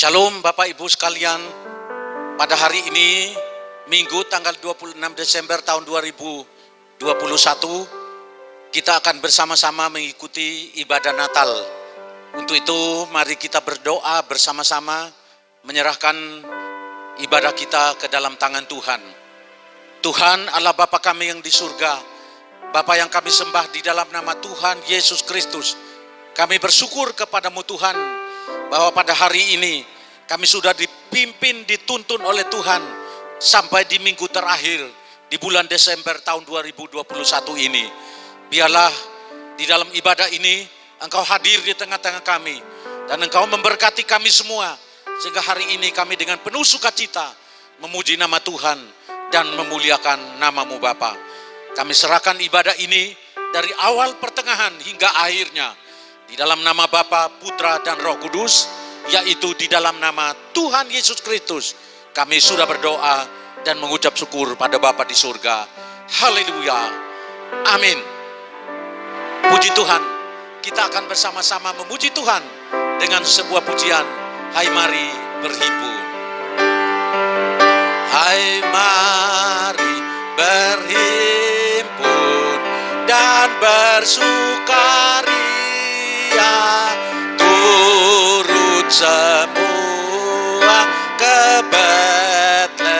Shalom Bapak Ibu sekalian, pada hari ini Minggu tanggal 26 Desember tahun 2021 kita akan bersama-sama mengikuti ibadah Natal. Untuk itu mari kita berdoa bersama-sama, menyerahkan ibadah kita ke dalam tangan Tuhan. Tuhan Allah Bapa kami yang di surga, Bapa yang kami sembah di dalam nama Tuhan Yesus Kristus, kami bersyukur kepadamu Tuhan, bahwa pada hari ini kami sudah dipimpin, dituntun oleh Tuhan sampai di minggu terakhir di bulan Desember tahun 2021 ini. Biarlah di dalam ibadah ini Engkau hadir di tengah-tengah kami dan Engkau memberkati kami semua, sehingga hari ini kami dengan penuh sukacita memuji nama Tuhan dan memuliakan nama-Mu Bapa. Kami serahkan ibadah ini dari awal, pertengahan hingga akhirnya di dalam nama Bapa, Putra dan Roh Kudus, yaitu di dalam nama Tuhan Yesus Kristus. Kami sudah berdoa dan mengucap syukur pada Bapa di surga. Haleluya. Amin. Puji Tuhan. Kita akan bersama-sama memuji Tuhan dengan sebuah pujian. Hai mari berhimpun. Hai mari berhimpun dan bersukaria, turut semua ke Betlehem.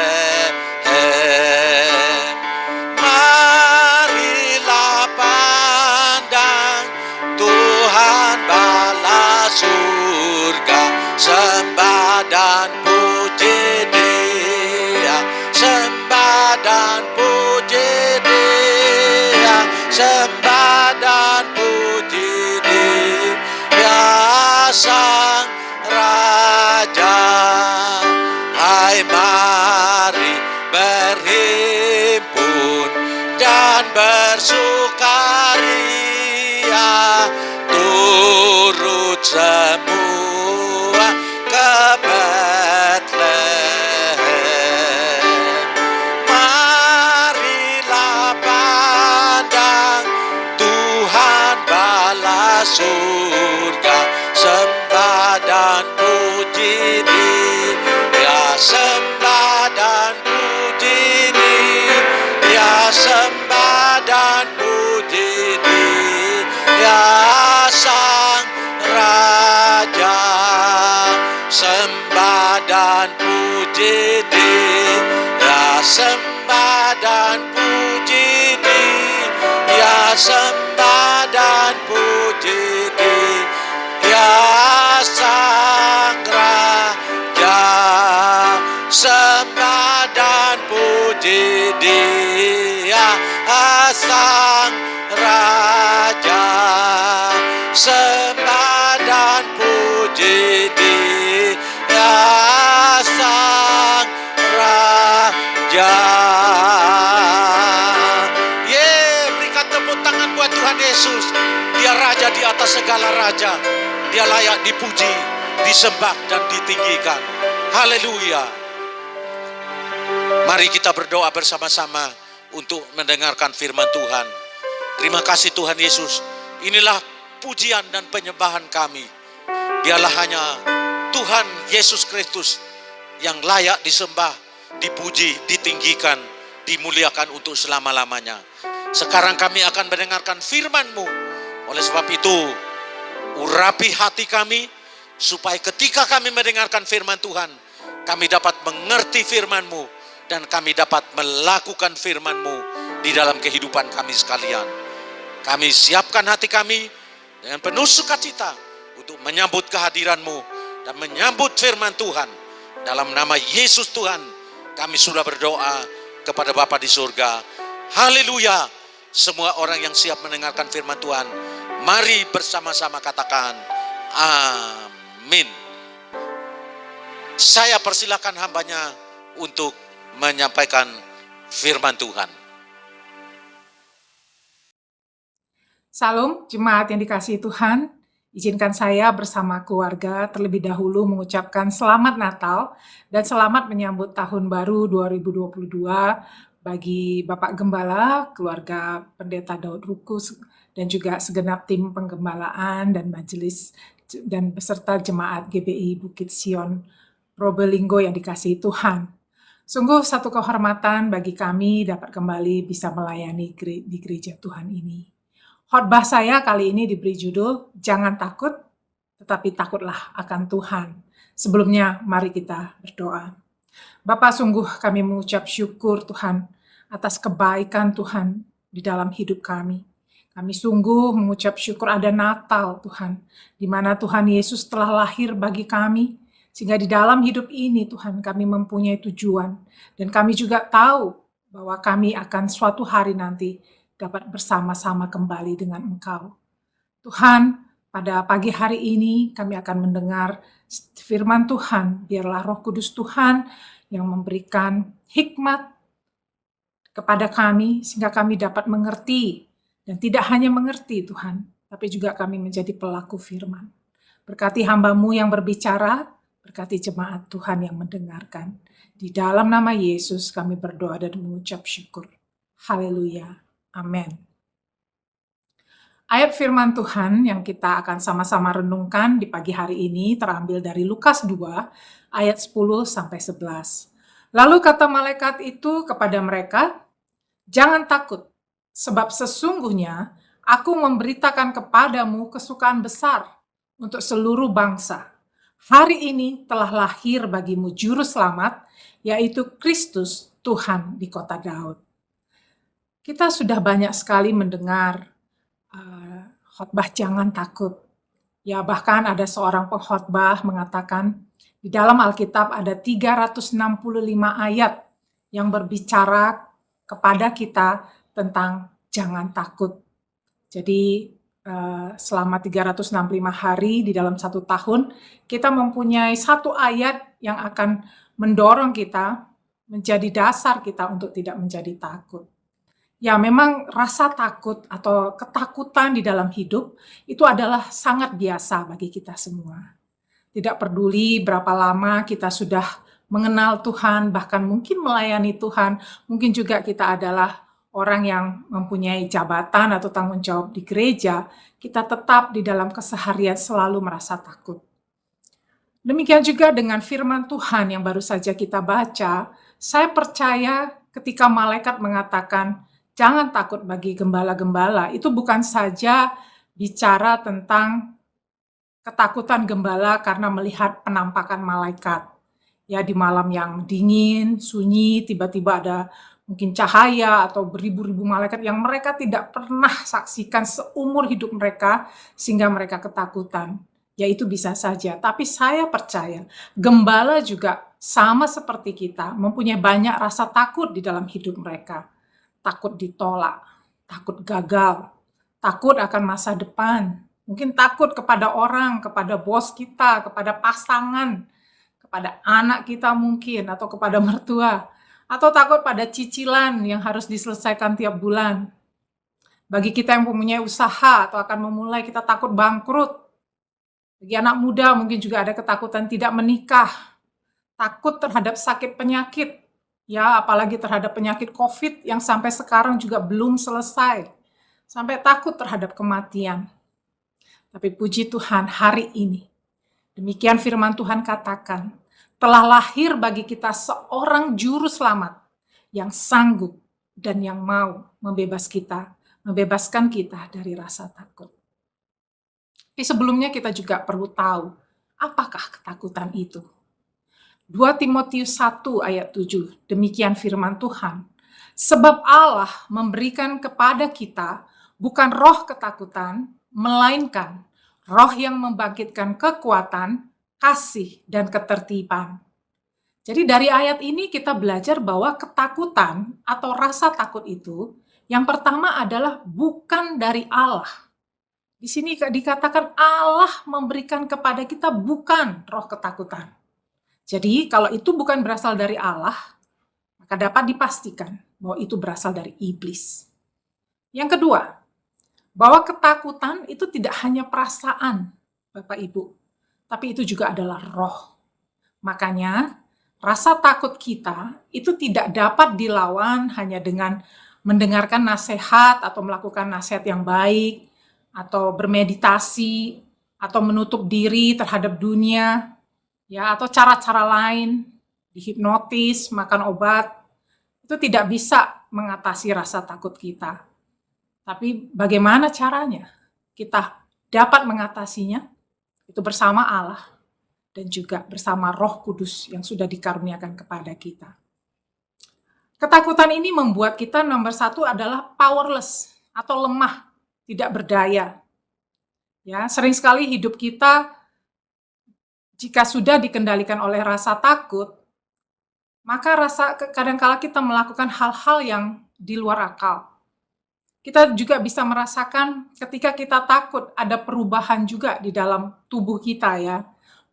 Marilah pandang Tuhan bala surga, sembah dan puji Dia, sembah dan puji Dia, sembah dan puji Dia Sang Raja. Hai mari berhimpun dan bersukaria, turut semua ke Betlehem. Marilah pandang Tuhan bala surga, sembah dan puji Dia, sembah dan puji Dia, sembah dan puji Dia Sang Raja. Sembah dan puji Dia, sembah dan puji Dia, sembah dan puji Dia Sang Raja. Sembah dan puji Dia Sang Raja. Sembah dan puji Dia Sang Raja. Berikan tepuk tangan buat Tuhan Yesus. Dia Raja di atas segala raja. Dia layak dipuji, disembah dan ditinggikan. Haleluya. Mari kita berdoa bersama-sama untuk mendengarkan firman Tuhan. Terima kasih Tuhan Yesus. Inilah pujian dan penyembahan kami. Biarlah hanya Tuhan Yesus Kristus yang layak disembah, dipuji, ditinggikan, dimuliakan untuk selama-lamanya. Sekarang kami akan mendengarkan firman-Mu. Oleh sebab itu, urapi hati kami, supaya ketika kami mendengarkan firman Tuhan, kami dapat mengerti firman-Mu, dan kami dapat melakukan firman-Mu di dalam kehidupan kami sekalian. Kami siapkan hati kami dengan penuh sukacita untuk menyambut kehadiran-Mu dan menyambut firman Tuhan. Dalam nama Yesus Tuhan, kami sudah berdoa kepada Bapa di surga. Haleluya. Semua orang yang siap mendengarkan firman Tuhan, mari bersama-sama katakan amin. Saya persilakan hambanya untuk menyampaikan firman Tuhan. Salam jemaat yang dikasihi Tuhan. Izinkan saya bersama keluarga terlebih dahulu mengucapkan selamat Natal dan selamat menyambut tahun baru 2022 bagi Bapak Gembala, keluarga Pendeta Daud Rukus, dan juga segenap tim penggembalaan dan majelis dan beserta jemaat GBI Bukit Sion Probolinggo yang dikasihi Tuhan. Sungguh satu kehormatan bagi kami dapat kembali bisa melayani di gereja Tuhan ini. Khotbah saya kali ini diberi judul, Jangan Takut, tetapi takutlah akan Tuhan. Sebelumnya, mari kita berdoa. Bapa, sungguh kami mengucap syukur Tuhan atas kebaikan Tuhan di dalam hidup kami. Kami sungguh mengucap syukur ada Natal Tuhan, di mana Tuhan Yesus telah lahir bagi kami, sehingga di dalam hidup ini Tuhan kami mempunyai tujuan. Dan kami juga tahu bahwa kami akan suatu hari nanti dapat bersama-sama kembali dengan Engkau. Tuhan, pada pagi hari ini kami akan mendengar firman Tuhan. Biarlah Roh Kudus Tuhan yang memberikan hikmat kepada kami sehingga kami dapat mengerti, dan tidak hanya mengerti Tuhan, tapi juga kami menjadi pelaku firman. Berkati hamba-Mu yang berbicara, berkati jemaat Tuhan yang mendengarkan. Di dalam nama Yesus kami berdoa dan mengucap syukur. Haleluya. Amin. Ayat firman Tuhan yang kita akan sama-sama renungkan di pagi hari ini terambil dari Lukas 2 ayat 10-11. Lalu kata malaikat itu kepada mereka, "Jangan takut, sebab sesungguhnya aku memberitakan kepadamu kesukaan besar untuk seluruh bangsa. Hari ini telah lahir bagimu juru selamat, yaitu Kristus Tuhan di kota Daud." Kita sudah banyak sekali mendengar khotbah jangan takut. Ya, bahkan ada seorang pengkhotbah mengatakan di dalam Alkitab ada 365 ayat yang berbicara kepada kita tentang jangan takut. Jadi selama 365 hari di dalam satu tahun, kita mempunyai satu ayat yang akan mendorong kita menjadi dasar kita untuk tidak menjadi takut. Ya, memang rasa takut atau ketakutan di dalam hidup itu adalah sangat biasa bagi kita semua. Tidak peduli berapa lama kita sudah mengenal Tuhan, bahkan mungkin melayani Tuhan, mungkin juga kita adalah orang yang mempunyai jabatan atau tanggung jawab di gereja, kita tetap di dalam keseharian selalu merasa takut. Demikian juga dengan firman Tuhan yang baru saja kita baca, saya percaya ketika malaikat mengatakan, jangan takut bagi gembala-gembala, itu bukan saja bicara tentang ketakutan gembala karena melihat penampakan malaikat. Ya, di malam yang dingin, sunyi, tiba-tiba ada mungkin cahaya atau beribu-ribu malaikat yang mereka tidak pernah saksikan seumur hidup mereka sehingga mereka ketakutan. Ya, itu bisa saja. Tapi saya percaya gembala juga sama seperti kita, mempunyai banyak rasa takut di dalam hidup mereka. Takut ditolak, takut gagal, takut akan masa depan, mungkin takut kepada orang, kepada bos kita, kepada pasangan, kepada anak kita mungkin, atau kepada mertua, atau takut pada cicilan yang harus diselesaikan tiap bulan. Bagi kita yang mempunyai usaha atau akan memulai, kita takut bangkrut. Bagi anak muda mungkin juga ada ketakutan tidak menikah, takut terhadap sakit penyakit, ya, apalagi terhadap penyakit COVID yang sampai sekarang juga belum selesai. Sampai takut terhadap kematian. Tapi puji Tuhan hari ini, demikian firman Tuhan katakan, telah lahir bagi kita seorang juru selamat yang sanggup dan yang mau membebaskan kita dari rasa takut. Tapi sebelumnya kita juga perlu tahu, apakah ketakutan itu? 2 Timotius 1 ayat 7, demikian firman Tuhan. Sebab Allah memberikan kepada kita bukan roh ketakutan, melainkan roh yang membangkitkan kekuatan, kasih, dan ketertiban. Jadi dari ayat ini kita belajar bahwa ketakutan atau rasa takut itu, yang pertama adalah bukan dari Allah. Di sini dikatakan Allah memberikan kepada kita bukan roh ketakutan. Jadi kalau itu bukan berasal dari Allah, maka dapat dipastikan bahwa itu berasal dari iblis. Yang kedua, bahwa ketakutan itu tidak hanya perasaan, Bapak Ibu, tapi itu juga adalah roh. Makanya rasa takut kita itu tidak dapat dilawan hanya dengan mendengarkan nasihat atau melakukan nasihat yang baik, atau bermeditasi, atau menutup diri terhadap dunia, ya, atau cara-cara lain, dihipnotis, makan obat, itu tidak bisa mengatasi rasa takut kita. Tapi bagaimana caranya kita dapat mengatasinya? Itu bersama Allah dan juga bersama Roh Kudus yang sudah dikaruniakan kepada kita. Ketakutan ini membuat kita nomor satu adalah powerless atau lemah, tidak berdaya. Ya, sering sekali hidup kita jika sudah dikendalikan oleh rasa takut, maka kadang-kala kita melakukan hal-hal yang di luar akal. Kita juga bisa merasakan ketika kita takut ada perubahan juga di dalam tubuh kita ya.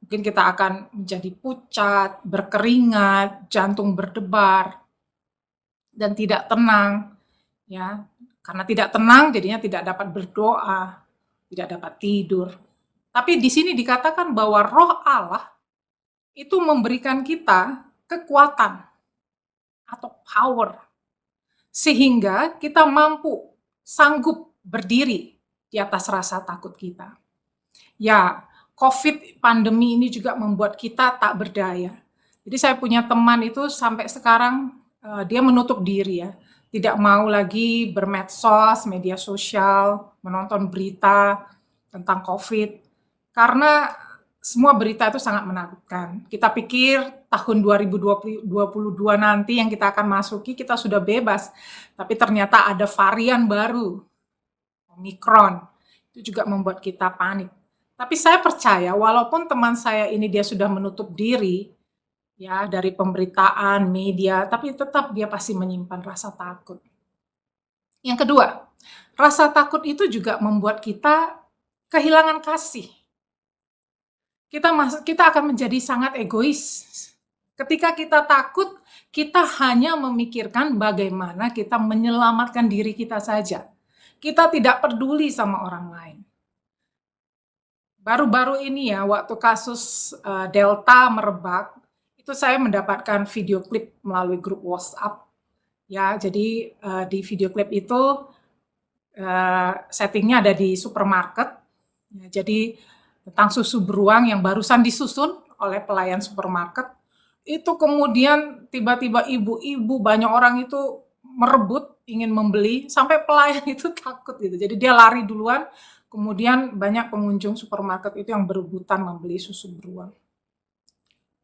Mungkin kita akan menjadi pucat, berkeringat, jantung berdebar, dan tidak tenang, ya. Karena tidak tenang, jadinya tidak dapat berdoa, tidak dapat tidur. Tapi di sini dikatakan bahwa Roh Allah itu memberikan kita kekuatan atau power, sehingga kita sanggup berdiri di atas rasa takut kita. Ya, COVID pandemi ini juga membuat kita tak berdaya. Jadi saya punya teman itu sampai sekarang dia menutup diri ya, tidak mau lagi bermedsos, media sosial, menonton berita tentang COVID, karena semua berita itu sangat menakutkan. Kita pikir tahun 2022 nanti yang kita akan masuki kita sudah bebas, tapi ternyata ada varian baru, Omikron, itu juga membuat kita panik. Tapi saya percaya walaupun teman saya ini dia sudah menutup diri, ya, dari pemberitaan, media, tapi tetap dia pasti menyimpan rasa takut. Yang kedua, rasa takut itu juga membuat kita kehilangan kasih. Kita akan menjadi sangat egois. Ketika kita takut, kita hanya memikirkan bagaimana kita menyelamatkan diri kita saja. Kita tidak peduli sama orang lain. Baru-baru ini ya, waktu kasus Delta merebak, itu saya mendapatkan video klip melalui grup WhatsApp. Ya, jadi di video klip itu settingnya ada di supermarket. Ya, jadi tentang susu beruang yang barusan disusun oleh pelayan supermarket. Itu kemudian tiba-tiba ibu-ibu, banyak orang itu merebut, ingin membeli, sampai pelayan itu takut gitu. Jadi dia lari duluan, kemudian banyak pengunjung supermarket itu yang berebutan membeli susu beruang.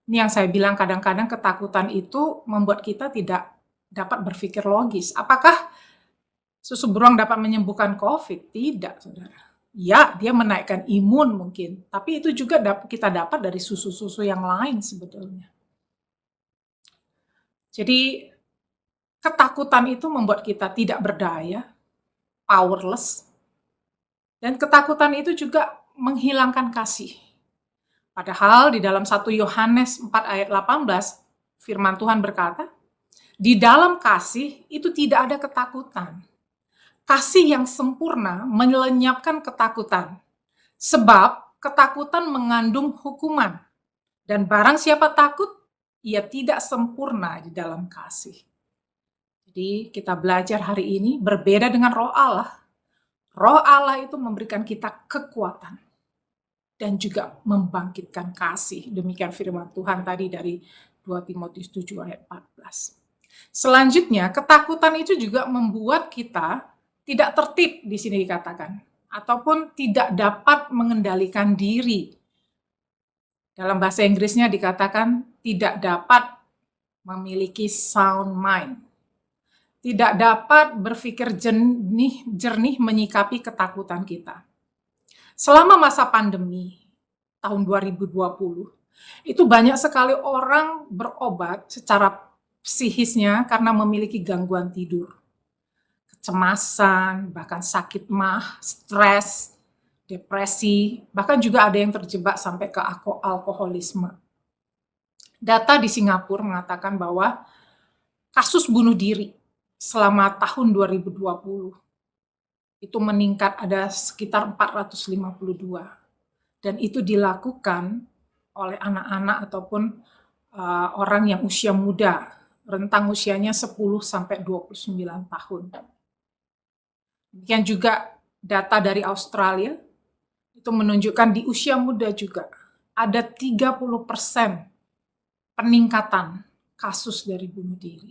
Ini yang saya bilang kadang-kadang ketakutan itu membuat kita tidak dapat berpikir logis. Apakah susu beruang dapat menyembuhkan COVID? Tidak, saudara. Ya, dia menaikkan imun mungkin, tapi itu juga kita dapat dari susu-susu yang lain sebetulnya. Jadi ketakutan itu membuat kita tidak berdaya, powerless, dan ketakutan itu juga menghilangkan kasih. Padahal di dalam 1 Yohanes 4 ayat 18, firman Tuhan berkata, di dalam kasih itu tidak ada ketakutan. Kasih yang sempurna melenyapkan ketakutan, sebab ketakutan mengandung hukuman. Dan barang siapa takut, ia tidak sempurna di dalam kasih. Jadi kita belajar hari ini berbeda dengan Roh Allah. Roh Allah itu memberikan kita kekuatan dan juga membangkitkan kasih. Demikian firman Tuhan tadi dari 2 Timotius 7 ayat 14. Selanjutnya, ketakutan itu juga membuat kita tidak tertib, di sini dikatakan, ataupun tidak dapat mengendalikan diri. Dalam bahasa Inggrisnya dikatakan tidak dapat memiliki sound mind. Tidak dapat berpikir jernih menyikapi ketakutan kita. Selama masa pandemi tahun 2020, itu banyak sekali orang berobat secara psikisnya karena memiliki gangguan tidur, kecemasan, bahkan sakit mah, stres, depresi, bahkan juga ada yang terjebak sampai ke alkoholisme. Data di Singapura mengatakan bahwa kasus bunuh diri selama tahun 2020 itu meningkat, ada sekitar 452, dan itu dilakukan oleh anak-anak ataupun orang yang usia muda, rentang usianya 10 sampai 29 tahun. Demikian juga data dari Australia, itu itu menunjukkan di usia muda juga ada 30% peningkatan kasus dari bunuh diri.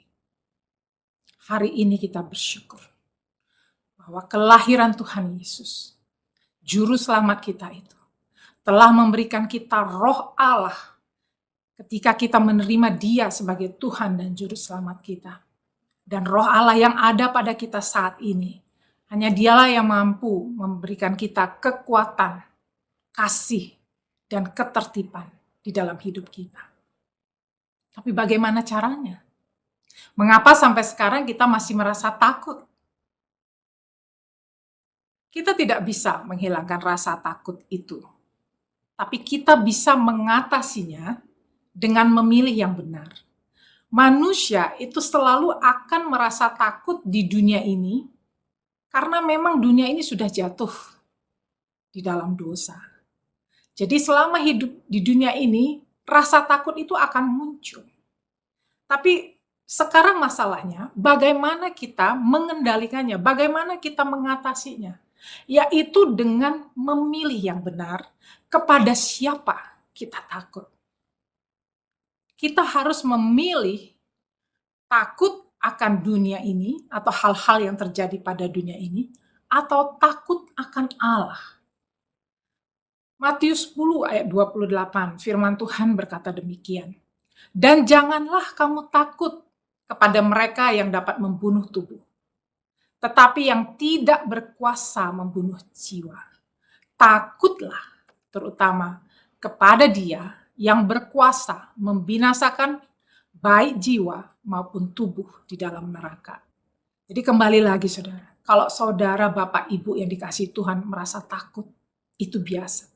Hari ini kita bersyukur bahwa kelahiran Tuhan Yesus, Juru Selamat kita itu, telah memberikan kita Roh Allah ketika kita menerima Dia sebagai Tuhan dan Juru Selamat kita. Dan Roh Allah yang ada pada kita saat ini, hanya Dialah yang mampu memberikan kita kekuatan, kasih, dan ketertiban di dalam hidup kita. Tapi bagaimana caranya? Mengapa sampai sekarang kita masih merasa takut? Kita tidak bisa menghilangkan rasa takut itu. Tapi kita bisa mengatasinya dengan memilih yang benar. Manusia itu selalu akan merasa takut di dunia ini karena memang dunia ini sudah jatuh di dalam dosa. Jadi selama hidup di dunia ini, rasa takut itu akan muncul. Tapi sekarang masalahnya, bagaimana kita mengendalikannya, bagaimana kita mengatasinya, yaitu dengan memilih yang benar kepada siapa kita takut. Kita harus memilih takut akan dunia ini atau hal-hal yang terjadi pada dunia ini, atau takut akan Allah. Matius 10 ayat 28, firman Tuhan berkata demikian. Dan janganlah kamu takut kepada mereka yang dapat membunuh tubuh, tetapi yang tidak berkuasa membunuh jiwa. Takutlah terutama kepada Dia yang berkuasa membinasakan baik jiwa maupun tubuh di dalam neraka. Jadi kembali lagi saudara, kalau saudara, bapak, ibu yang dikasihi Tuhan merasa takut, itu biasa.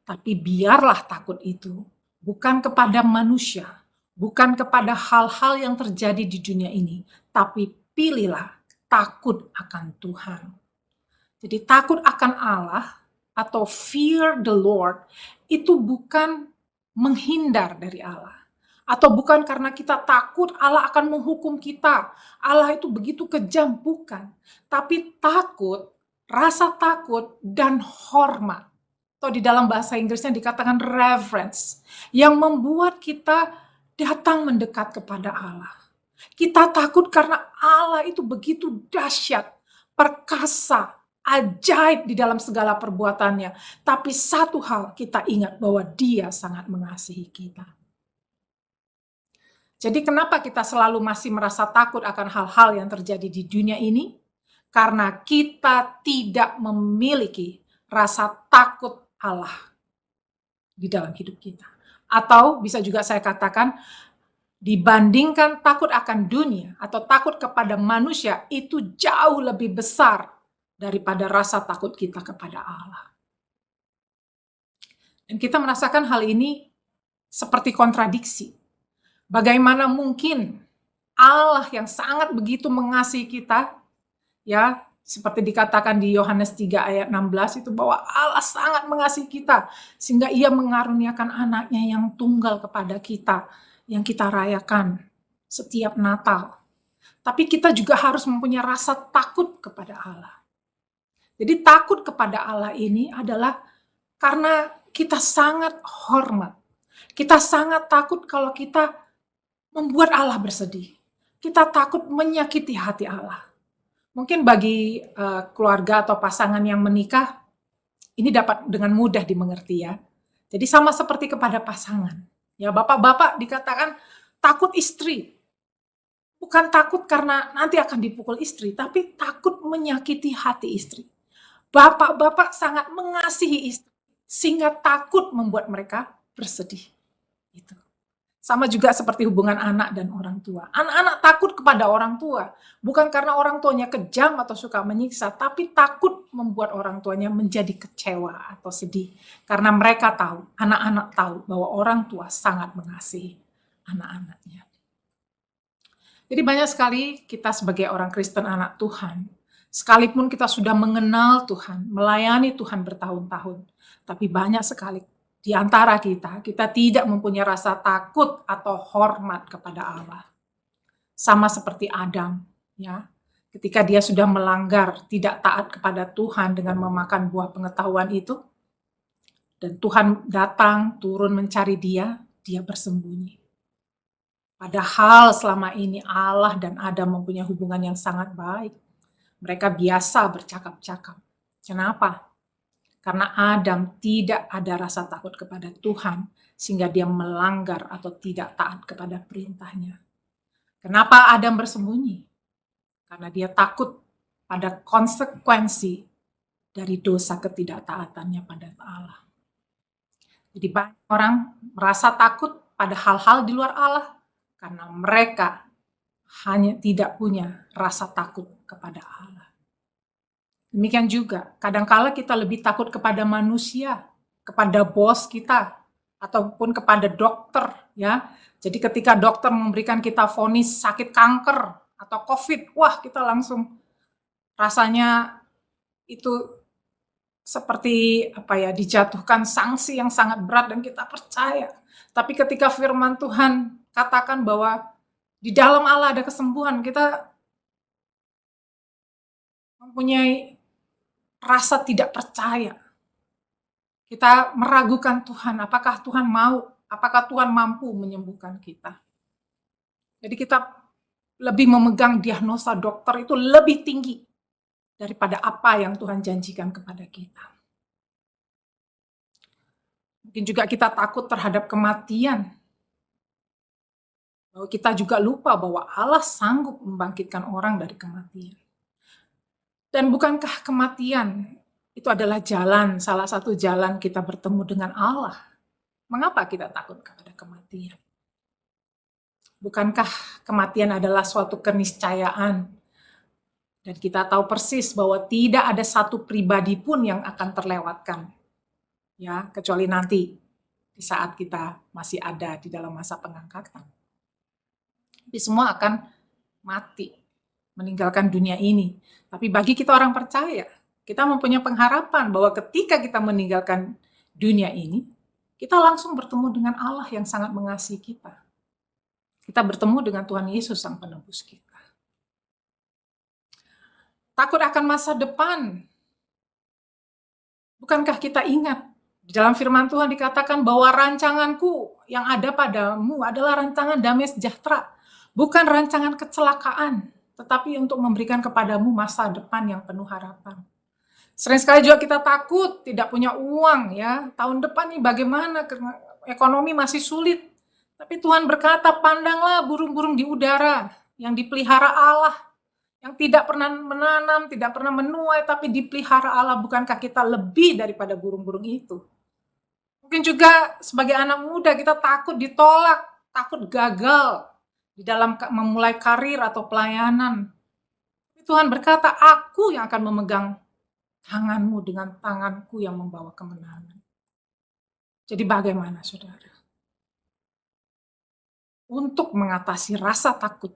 Tapi biarlah takut itu bukan kepada manusia, bukan kepada hal-hal yang terjadi di dunia ini, tapi pilihlah takut akan Tuhan. Jadi takut akan Allah atau fear the Lord itu bukan menghindar dari Allah. Atau bukan karena kita takut Allah akan menghukum kita. Allah itu begitu kejam, bukan. Tapi takut, rasa takut dan hormat. Atau di dalam bahasa Inggrisnya dikatakan reverence. Yang membuat kita datang mendekat kepada Allah. Kita takut karena Allah itu begitu dahsyat, perkasa, ajaib di dalam segala perbuatannya. Tapi satu hal kita ingat bahwa Dia sangat mengasihi kita. Jadi kenapa kita selalu masih merasa takut akan hal-hal yang terjadi di dunia ini? Karena kita tidak memiliki rasa takut Allah di dalam hidup kita. Atau bisa juga saya katakan, dibandingkan takut akan dunia atau takut kepada manusia, itu jauh lebih besar daripada rasa takut kita kepada Allah. Dan kita merasakan hal ini seperti kontradiksi. Bagaimana mungkin Allah yang sangat begitu mengasihi kita, ya, seperti dikatakan di Yohanes 3 ayat 16 itu bahwa Allah sangat mengasihi kita sehingga Ia mengaruniakan anaknya yang tunggal kepada kita yang kita rayakan setiap Natal. Tapi kita juga harus mempunyai rasa takut kepada Allah. Jadi takut kepada Allah ini adalah karena kita sangat hormat. Kita sangat takut kalau kita membuat Allah bersedih. Kita takut menyakiti hati Allah. Mungkin bagi keluarga atau pasangan yang menikah, ini dapat dengan mudah dimengerti ya. Jadi sama seperti kepada pasangan. Ya, bapak-bapak dikatakan takut istri. Bukan takut karena nanti akan dipukul istri, tapi takut menyakiti hati istri. Bapak-bapak sangat mengasihi istri, sehingga takut membuat mereka bersedih. Itu. Sama juga seperti hubungan anak dan orang tua. Anak-anak takut kepada orang tua, bukan karena orang tuanya kejam atau suka menyiksa, tapi takut membuat orang tuanya menjadi kecewa atau sedih. Karena mereka tahu, anak-anak tahu bahwa orang tua sangat mengasihi anak-anaknya. Jadi banyak sekali kita sebagai orang Kristen anak Tuhan, sekalipun kita sudah mengenal Tuhan, melayani Tuhan bertahun-tahun, tapi banyak sekali di antara kita tidak mempunyai rasa takut atau hormat kepada Allah. Sama seperti Adam, ya. Ketika dia sudah melanggar, tidak taat kepada Tuhan dengan memakan buah pengetahuan itu, Dan Tuhan datang, turun mencari dia, dia bersembunyi. Padahal selama ini Allah dan Adam mempunyai hubungan yang sangat baik. Mereka biasa bercakap-cakap. Kenapa? Karena Adam tidak ada rasa takut kepada Tuhan, sehingga dia melanggar atau tidak taat kepada perintahnya. Kenapa Adam bersembunyi? Karena dia takut pada konsekuensi dari dosa ketidaktaatannya pada Allah. Jadi banyak orang merasa takut pada hal-hal di luar Allah karena mereka hanya tidak punya rasa takut kepada Allah. Demikian juga, kadangkala kita lebih takut kepada manusia, kepada bos kita, ataupun kepada dokter, ya. Jadi ketika dokter memberikan kita vonis sakit kanker atau COVID, wah kita langsung rasanya itu seperti dijatuhkan sanksi yang sangat berat dan kita percaya. Tapi ketika firman Tuhan katakan bahwa di dalam Allah ada kesembuhan, kita mempunyai rasa tidak percaya. Kita meragukan Tuhan, apakah Tuhan mau, apakah Tuhan mampu menyembuhkan kita. Jadi kita lebih memegang diagnosa dokter itu lebih tinggi daripada apa yang Tuhan janjikan kepada kita. Mungkin juga kita takut terhadap kematian. Bahwa kita juga lupa bahwa Allah sanggup membangkitkan orang dari kematian. Dan bukankah kematian itu adalah jalan, salah satu jalan kita bertemu dengan Allah? Mengapa kita takut kepada kematian? Bukankah kematian adalah suatu keniscayaan? Dan kita tahu persis bahwa tidak ada satu pribadi pun yang akan terlewatkan. Ya, kecuali nanti di saat kita masih ada di dalam masa pengangkatan. Tapi semua akan mati, meninggalkan dunia ini. Tapi bagi kita orang percaya, kita mempunyai pengharapan bahwa ketika kita meninggalkan dunia ini, kita langsung bertemu dengan Allah yang sangat mengasihi kita. Kita bertemu dengan Tuhan Yesus Sang Penebus kita. Takut akan masa depan. Bukankah kita ingat, di dalam firman Tuhan dikatakan bahwa rancanganku yang ada padamu adalah rancangan damai sejahtera. Bukan rancangan kecelakaan, tetapi untuk memberikan kepadamu masa depan yang penuh harapan. Sering sekali juga kita takut, tidak punya uang ya. Tahun depan nih bagaimana, ekonomi masih sulit. Tapi Tuhan berkata, pandanglah burung-burung di udara yang dipelihara Allah. Yang tidak pernah menanam, tidak pernah menuai, tapi dipelihara Allah. Bukankah kita lebih daripada burung-burung itu? Mungkin juga sebagai anak muda kita takut ditolak, takut gagal di dalam memulai karir atau pelayanan. Tuhan berkata, aku yang akan memegang tanganmu dengan tanganku yang membawa kemenangan. Jadi bagaimana saudara? Untuk mengatasi rasa takut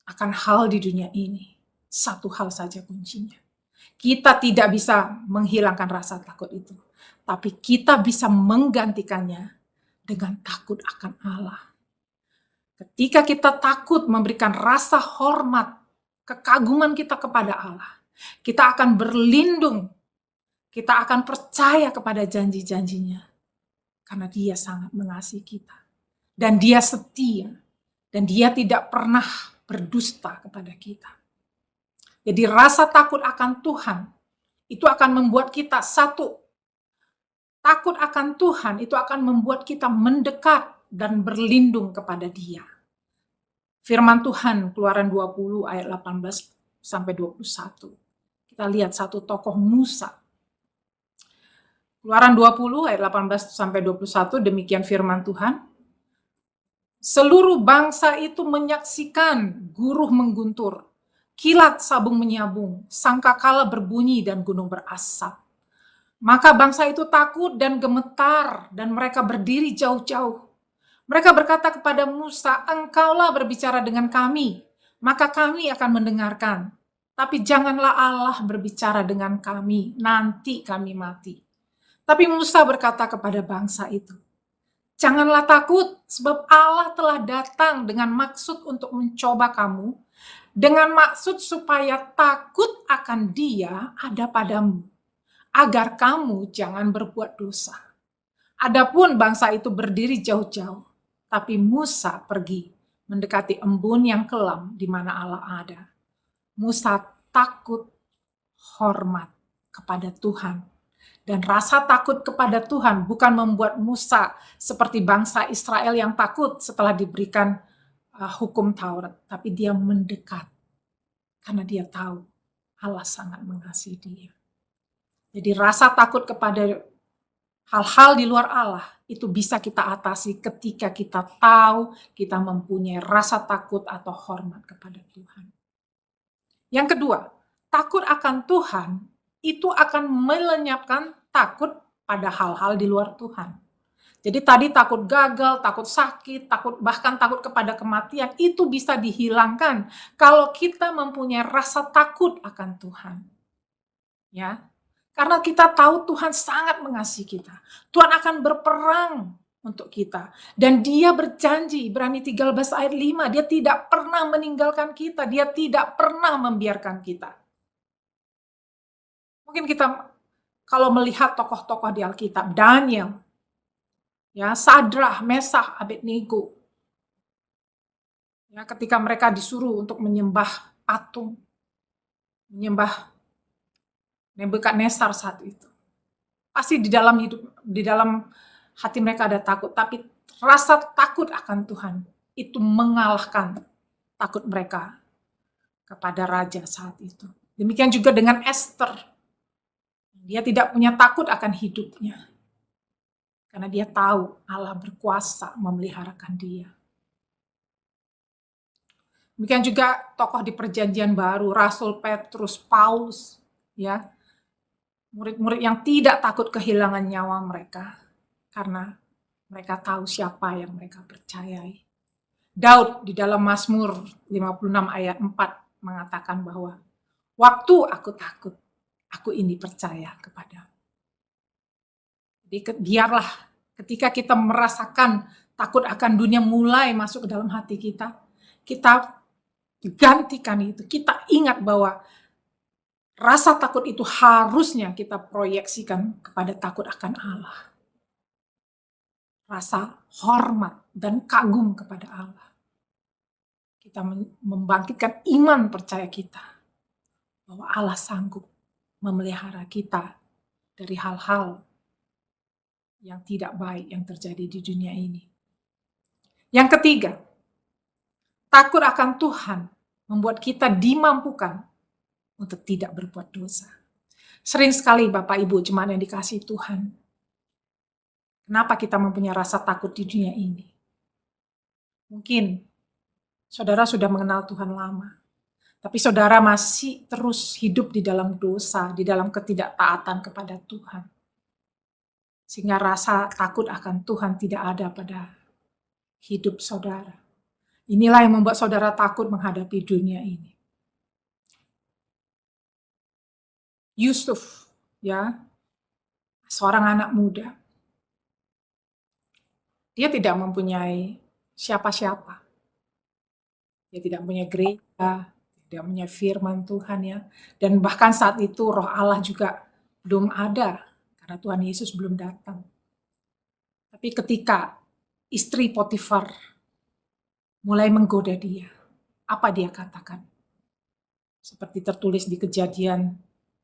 akan hal di dunia ini, satu hal saja kuncinya. Kita tidak bisa menghilangkan rasa takut itu, tapi kita bisa menggantikannya dengan takut akan Allah. Ketika kita takut memberikan rasa hormat, kekaguman kita kepada Allah, kita akan berlindung, kita akan percaya kepada janji-janjinya, karena Dia sangat mengasihi kita, dan Dia setia, dan Dia tidak pernah berdusta kepada kita. Jadi rasa takut akan Tuhan, itu akan membuat kita satu, takut akan Tuhan itu akan membuat kita mendekat dan berlindung kepada Dia. Firman Tuhan Keluaran 20 ayat 18 sampai 21. Kita lihat satu tokoh Musa. Keluaran 20 ayat 18 sampai 21, demikian firman Tuhan. Seluruh bangsa itu menyaksikan guruh mengguntur, kilat sabung menyabung, sangkakala berbunyi dan gunung berasap. Maka bangsa itu takut dan gemetar dan mereka berdiri jauh-jauh. Mereka berkata kepada Musa, engkaulah berbicara dengan kami, maka kami akan mendengarkan. Tapi janganlah Allah berbicara dengan kami, nanti kami mati. Tapi Musa berkata kepada bangsa itu, janganlah takut, sebab Allah telah datang dengan maksud untuk mencoba kamu, dengan maksud supaya takut akan Dia ada padamu. agar kamu jangan berbuat dosa. Adapun bangsa itu berdiri jauh-jauh, tapi Musa pergi mendekati embun yang kelam di mana Allah ada. Musa takut hormat kepada Tuhan. Dan rasa takut kepada Tuhan bukan membuat Musa seperti bangsa Israel yang takut setelah diberikan hukum Taurat, tapi dia mendekat karena dia tahu Allah sangat mengasihi dia. Jadi rasa takut kepada hal-hal di luar Allah itu bisa kita atasi ketika kita tahu kita mempunyai rasa takut atau hormat kepada Tuhan. Yang kedua, takut akan Tuhan itu akan melenyapkan takut pada hal-hal di luar Tuhan. Jadi tadi takut gagal, takut sakit, bahkan takut kepada kematian, itu bisa dihilangkan kalau kita mempunyai rasa takut akan Tuhan. Ya, karena kita tahu Tuhan sangat mengasihi kita. Tuhan akan berperang untuk kita. Dan dia berjanji, Ibrani 13 ayat 5, dia tidak pernah meninggalkan kita, dia tidak pernah membiarkan kita. Mungkin kita kalau melihat tokoh-tokoh di Alkitab, Daniel, ya, Sadrah, Mesakh, Abednego, ya, ketika mereka disuruh untuk menyembah patung, menyembah Nebukadnezar saat itu, pasti di dalam hati mereka ada takut, tapi rasa takut akan Tuhan itu mengalahkan takut mereka kepada raja saat itu. Demikian juga dengan Esther. Dia tidak punya takut akan hidupnya. Karena dia tahu Allah berkuasa memeliharakan dia. Demikian juga tokoh di Perjanjian Baru, Rasul Petrus, Paulus, ya, murid-murid yang tidak takut kehilangan nyawa mereka karena mereka tahu siapa yang mereka percayai. Daud di dalam Mazmur 56 ayat 4 mengatakan bahwa waktu aku takut, aku ini percaya kepada. Jadi biarlah ketika kita merasakan takut akan dunia mulai masuk ke dalam hati kita, kita gantikan itu. Kita ingat bahwa rasa takut itu harusnya kita proyeksikan kepada takut akan Allah. Rasa hormat dan kagum kepada Allah. Kita membangkitkan iman percaya kita bahwa Allah sanggup memelihara kita dari hal-hal yang tidak baik yang terjadi di dunia ini. Yang ketiga, takut akan Tuhan membuat kita dimampukan untuk tidak berbuat dosa. Sering sekali Bapak Ibu jemaat yang dikasihi Tuhan, kenapa kita mempunyai rasa takut di dunia ini? Mungkin saudara sudah mengenal Tuhan lama, tapi saudara masih terus hidup di dalam dosa, di dalam ketidaktaatan kepada Tuhan. Sehingga rasa takut akan Tuhan tidak ada pada hidup saudara. Inilah yang membuat saudara takut menghadapi dunia ini. Yusuf, ya, seorang anak muda. Dia tidak mempunyai siapa-siapa. Dia tidak punya gereja, tidak punya firman Tuhan, ya. Dan bahkan saat itu Roh Allah juga belum ada karena Tuhan Yesus belum datang. Tapi ketika istri Potifar mulai menggoda dia, apa dia katakan? Seperti tertulis di Kejadian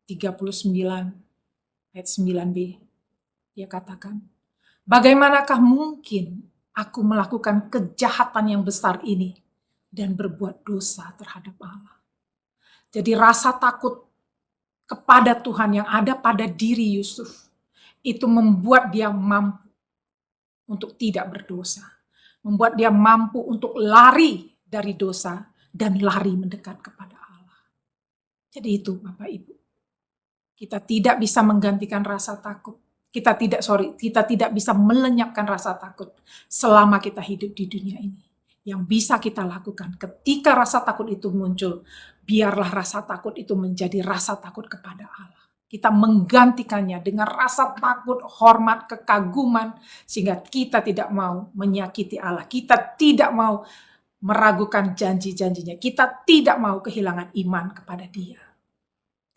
39 ayat 9b. Dia katakan, bagaimanakah mungkin aku melakukan kejahatan yang besar ini dan berbuat dosa terhadap Allah? Jadi rasa takut kepada Tuhan yang ada pada diri Yusuf itu membuat dia mampu untuk tidak berdosa. Membuat dia mampu untuk lari dari dosa dan lari mendekat kepada Allah. Jadi itu Bapak Ibu. Kita tidak bisa menggantikan rasa takut. Kita tidak bisa melenyapkan rasa takut selama kita hidup di dunia ini. Yang bisa kita lakukan ketika rasa takut itu muncul, biarlah rasa takut itu menjadi rasa takut kepada Allah. Kita menggantikannya dengan rasa takut, hormat, kekaguman, sehingga kita tidak mau menyakiti Allah. Kita tidak mau meragukan janji-janjinya. Kita tidak mau kehilangan iman kepada Dia.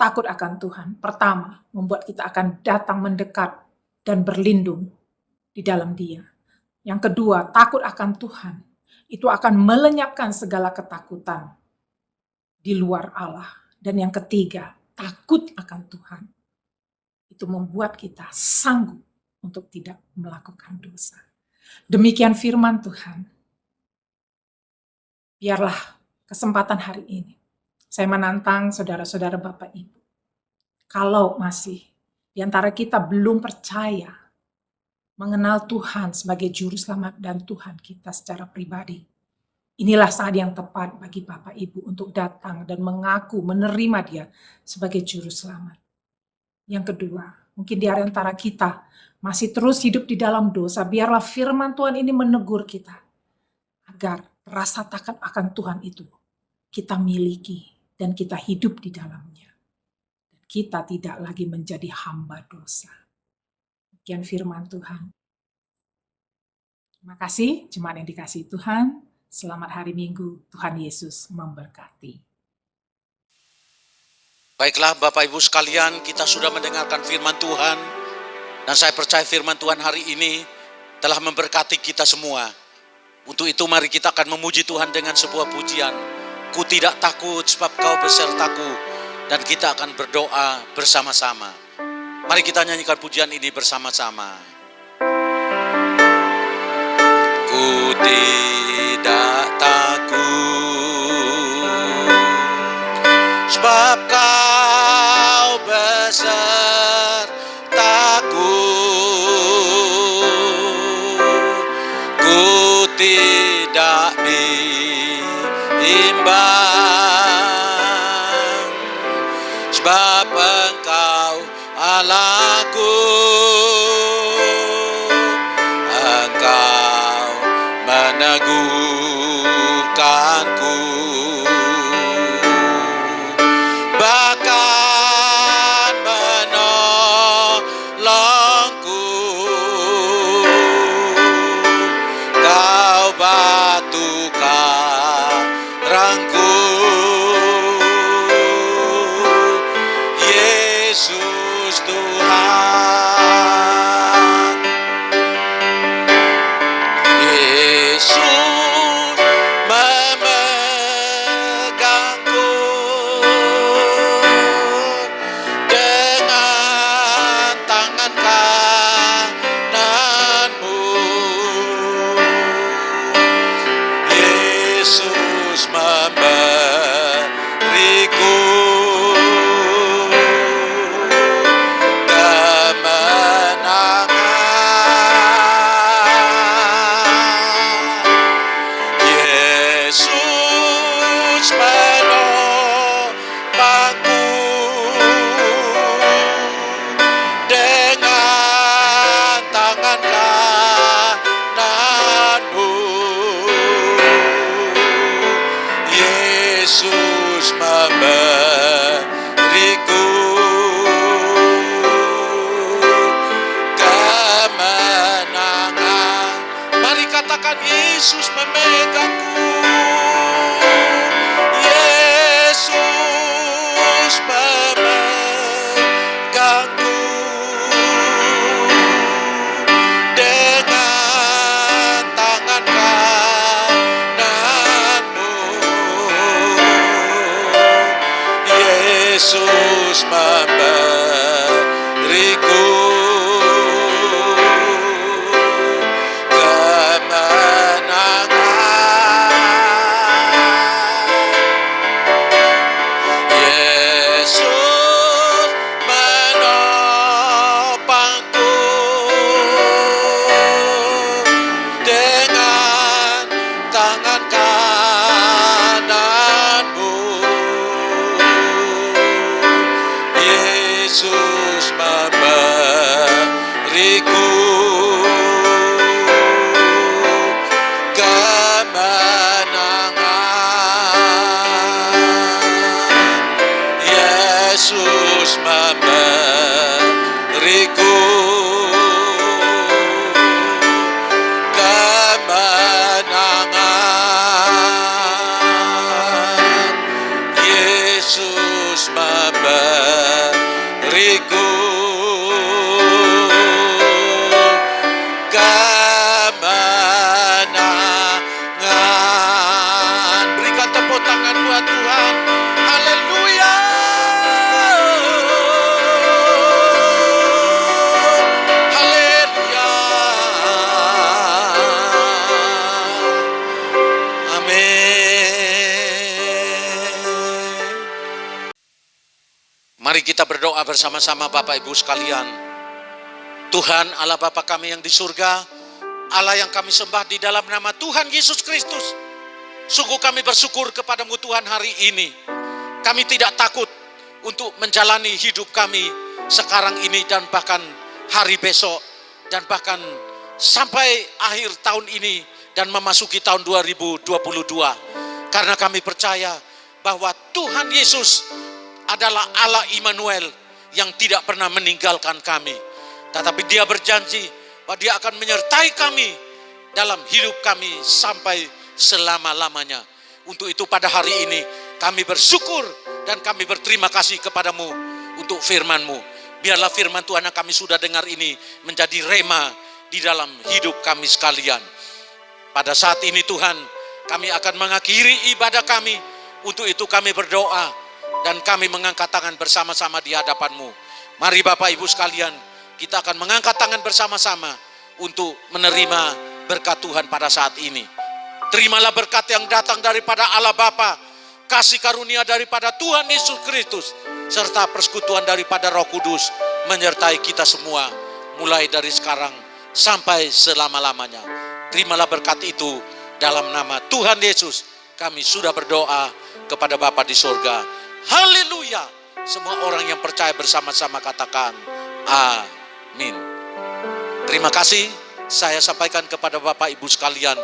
takut akan Tuhan, pertama, membuat kita akan datang mendekat dan berlindung di dalam Dia. Yang kedua, takut akan Tuhan, itu akan melenyapkan segala ketakutan di luar Allah. Dan yang ketiga, takut akan Tuhan, itu membuat kita sanggup untuk tidak melakukan dosa. Demikian firman Tuhan. Biarlah kesempatan hari ini saya menantang saudara-saudara Bapak Ibu. Kalau masih di antara kita belum percaya mengenal Tuhan sebagai juru selamat dan Tuhan kita secara pribadi, inilah saat yang tepat bagi Bapak Ibu untuk datang dan mengaku menerima Dia sebagai juru selamat. Yang kedua, mungkin di antara kita masih terus hidup di dalam dosa, biarlah firman Tuhan ini menegur kita agar rasa takut akan Tuhan itu kita miliki dan kita hidup di dalamnya. Kita tidak lagi menjadi hamba dosa. Demikian firman Tuhan. Terima kasih, jemaat yang dikasihi Tuhan. Selamat hari Minggu, Tuhan Yesus memberkati. Baiklah Bapak Ibu sekalian, kita sudah mendengarkan firman Tuhan. Dan saya percaya firman Tuhan hari ini telah memberkati kita semua. Untuk itu mari kita akan memuji Tuhan dengan sebuah pujian. Ku tidak takut sebab kau besertaku. Dan kita akan berdoa bersama-sama. Mari kita nyanyikan pujian ini bersama-sama. Ku tidak takut sebab kau besertaku. Ku tidak bimbang sebab Engkau Allahku. Engkau meneguhkanku, bahkan menolongku. Kau batu karangku, Yesus Tuhan. Yesus memegangku dengan tangan kananmu. Yesus memberiku Yesus menopangku dengan tangan kananmu. Yesus memberiku kemenangan. Mari katakan, Yesus memegangku. Yesus memegangku dengan tangan kananmu. Yesus memberiku Yesus menopangku dengan tangan kananmu. Mari kita berdoa bersama-sama Bapak Ibu sekalian. Tuhan Allah Bapa kami yang di surga, Allah yang kami sembah di dalam nama Tuhan Yesus Kristus. Sungguh kami bersyukur kepadamu Tuhan hari ini. Kami tidak takut untuk menjalani hidup kami sekarang ini dan bahkan hari besok. Dan bahkan sampai akhir tahun ini dan memasuki tahun 2022. Karena kami percaya bahwa Tuhan Yesus adalah Allah Immanuel yang tidak pernah meninggalkan kami. Tetapi Dia berjanji bahwa Dia akan menyertai kami dalam hidup kami sampai selama-lamanya. Untuk itu pada hari ini kami bersyukur dan kami berterima kasih kepadamu untuk firman-Mu. Biarlah firman Tuhan yang kami sudah dengar ini menjadi rema di dalam hidup kami sekalian. Pada saat ini Tuhan, kami akan mengakhiri ibadah kami. Untuk itu kami berdoa dan kami mengangkat tangan bersama-sama di hadapan-Mu. Mari Bapak Ibu sekalian, kita akan mengangkat tangan bersama-sama untuk menerima berkat Tuhan pada saat ini. Terimalah berkat yang datang daripada Allah Bapa, kasih karunia daripada Tuhan Yesus Kristus, serta persekutuan daripada Roh Kudus menyertai kita semua, mulai dari sekarang sampai selama-lamanya. Terimalah berkat itu dalam nama Tuhan Yesus. Kami sudah berdoa kepada Bapa di surga. Haleluya. Semua orang yang percaya bersama-sama katakan amin. Terima kasih saya sampaikan kepada Bapak Ibu sekalian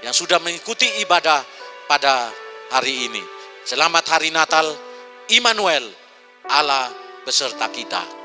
yang sudah mengikuti ibadah pada hari ini. Selamat Hari Natal, Immanuel, Allah beserta kita.